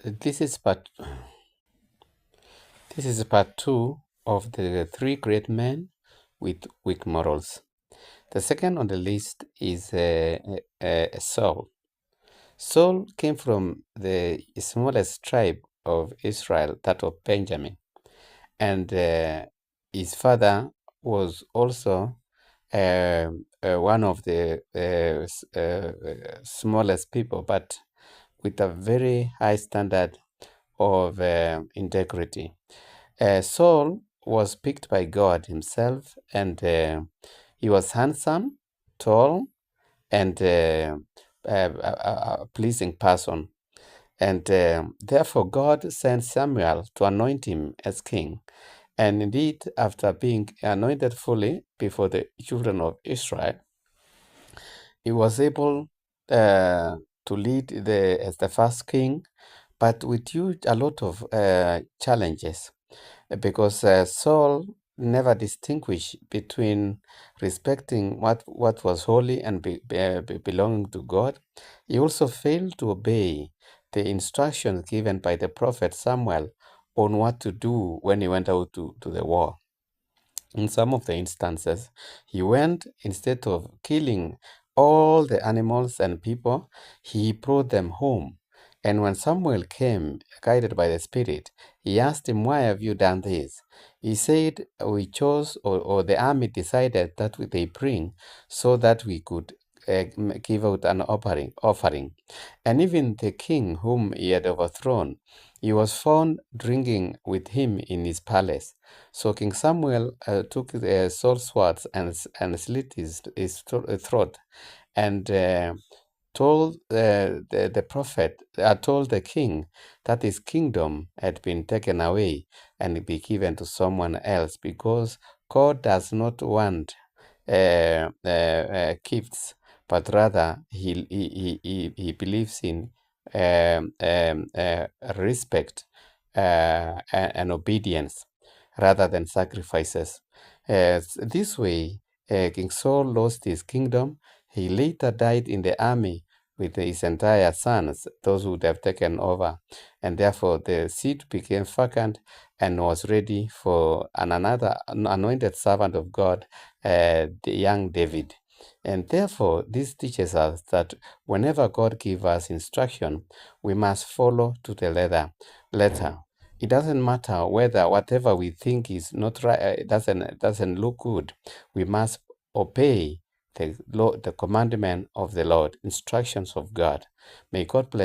This is part this is part two of the three great men with weak morals. The second on the list is Saul. Saul came from the smallest tribe of Israel, that of Benjamin, and his father was also one of the smallest people, but with a very high standard of integrity. Saul was picked by God himself, and he was handsome, tall, and a pleasing person. And therefore, God sent Samuel to anoint him as king. And indeed, after being anointed fully before the children of Israel, he was able to lead as the first king, but with a lot of challenges, because Saul never distinguished between respecting what was holy and belonging to God. He also failed to obey the instructions given by the prophet Samuel on what to do when he went out to the war. In some of the instances, he went, instead of killing all the animals and people, he brought them home. And when Samuel came, guided by the Spirit, he asked him, "Why have you done this?" He said, "We chose, or the army decided that they bring so that we could give out an offering. And even the king whom he had overthrown, he was found drinking with him in his palace. So King Samuel took the sword swords and slit his throat, and told the prophet, told the king that his kingdom had been taken away and be given to someone else, because God does not want gifts, but rather he believes in respect and obedience rather than sacrifices. This way, King Saul lost his kingdom. He later died in the army with his entire sons, those who would have taken over, and therefore the seat became vacant and was ready for another anointed servant of God, the young David. And therefore, this teaches us that whenever God gives us instruction, we must follow to the letter. It doesn't matter whether whatever we think is not right, doesn't look good. We must obey the commandment of the Lord, instructions of God. May God bless.